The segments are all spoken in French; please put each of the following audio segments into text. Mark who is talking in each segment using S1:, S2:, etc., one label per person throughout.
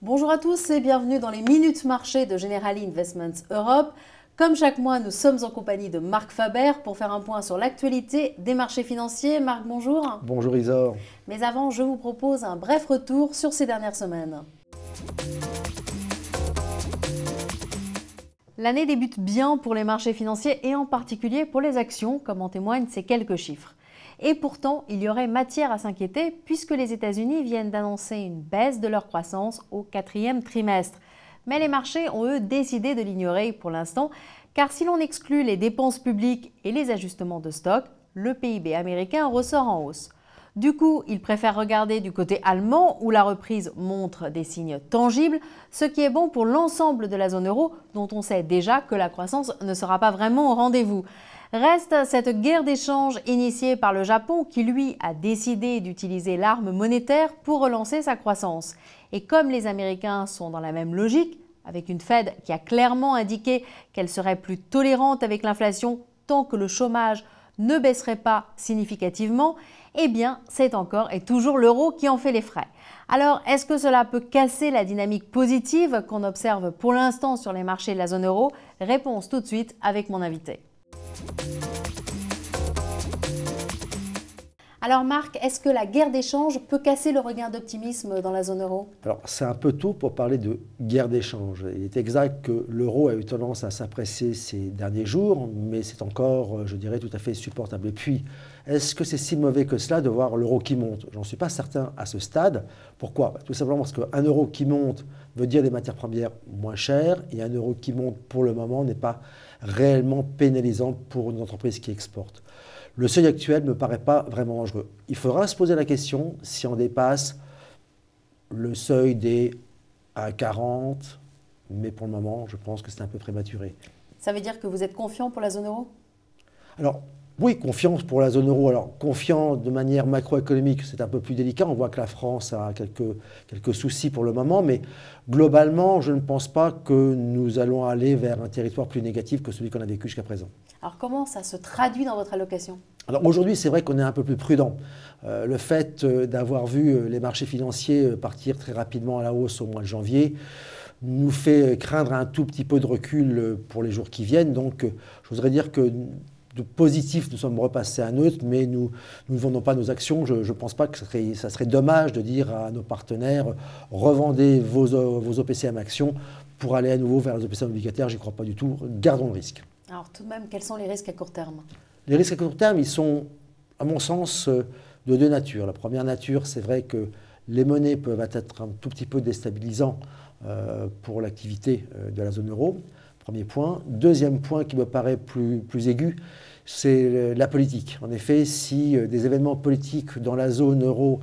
S1: Bonjour à tous et bienvenue dans les Minutes Marché de Generali Investments Europe. Comme chaque mois, nous sommes en compagnie de Marc Faber pour faire un point sur l'actualité des marchés financiers. Marc, bonjour.
S2: Bonjour Isor.
S1: Mais avant, je vous propose un bref retour sur ces dernières semaines. L'année débute bien pour les marchés financiers et en particulier pour les actions, comme en témoignent ces quelques chiffres. Et pourtant, il y aurait matière à s'inquiéter puisque les États-Unis viennent d'annoncer une baisse de leur croissance au quatrième trimestre. Mais les marchés ont, eux, décidé de l'ignorer pour l'instant, car si l'on exclut les dépenses publiques et les ajustements de stock, le PIB américain ressort en hausse. Du coup, ils préfèrent regarder du côté allemand où la reprise montre des signes tangibles, ce qui est bon pour l'ensemble de la zone euro dont on sait déjà que la croissance ne sera pas vraiment au rendez-vous. Reste cette guerre d'échange initiée par le Japon qui, lui, a décidé d'utiliser l'arme monétaire pour relancer sa croissance. Et comme les Américains sont dans la même logique, avec une Fed qui a clairement indiqué qu'elle serait plus tolérante avec l'inflation tant que le chômage ne baisserait pas significativement, eh bien, c'est encore et toujours l'euro qui en fait les frais. Alors, est-ce que cela peut casser la dynamique positive qu'on observe pour l'instant sur les marchés de la zone euro? Réponse tout de suite avec mon invité. Alors Marc, est-ce que la guerre d'échange peut casser le regain d'optimisme dans la zone euro?
S2: Alors c'est un peu tôt pour parler de guerre d'échange. Il est exact que l'euro a eu tendance à s'apprécier ces derniers jours, mais c'est encore, je dirais, tout à fait supportable. Et puis, est-ce que c'est si mauvais que cela de voir l'euro qui monte? J'en suis pas certain à ce stade. Pourquoi? Tout simplement parce qu'un euro qui monte veut dire des matières premières moins chères, et un euro qui monte pour le moment n'est pas réellement pénalisant pour une entreprise qui exporte. Le seuil actuel ne me paraît pas vraiment dangereux. Il faudra se poser la question si on dépasse le seuil des 1,40, mais pour le moment, je pense que c'est un peu prématuré.
S1: Ça veut dire que vous êtes confiant pour la zone euro?
S2: Alors, oui, confiance pour la zone euro. Alors, confiant de manière macroéconomique, c'est un peu plus délicat. On voit que la France a quelques soucis pour le moment, mais globalement, je ne pense pas que nous allons aller vers un territoire plus négatif que celui qu'on a vécu jusqu'à présent.
S1: Alors, comment ça se traduit dans votre allocation?
S2: Alors aujourd'hui, c'est vrai qu'on est un peu plus prudent. Le fait d'avoir vu les marchés financiers partir très rapidement à la hausse au mois de janvier nous fait craindre un tout petit peu de recul pour les jours qui viennent. Donc, je voudrais dire que de positif, nous sommes repassés à neutre, mais nous ne vendons pas nos actions. Je ne pense pas que ça serait dommage de dire à nos partenaires « revendez vos OPCM actions pour aller à nouveau vers les OPCM obligataires ». Je n'y crois pas du tout. Gardons le risque.
S1: Alors tout de même, quels sont les risques à court terme?
S2: Les risques à court terme, ils sont, à mon sens, de deux natures. La première nature, c'est vrai que les monnaies peuvent être un tout petit peu déstabilisants pour l'activité de la zone euro. Premier point. Deuxième point qui me paraît plus aigu, c'est la politique. En effet, si des événements politiques dans la zone euro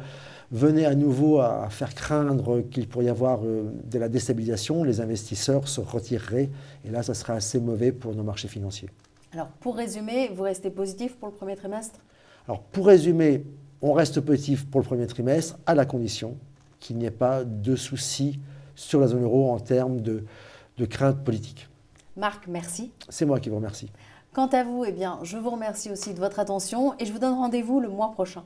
S2: venaient à nouveau à faire craindre qu'il pourrait y avoir de la déstabilisation, les investisseurs se retireraient. Et là, ça serait assez mauvais pour nos marchés financiers.
S1: Alors, pour résumer, vous restez positif pour le premier trimestre?
S2: Alors, pour résumer, on reste positif pour le premier trimestre à la condition qu'il n'y ait pas de soucis sur la zone euro en termes de crainte politique.
S1: Marc, merci.
S2: C'est moi qui vous remercie.
S1: Quant à vous, eh bien, je vous remercie aussi de votre attention et je vous donne rendez-vous le mois prochain.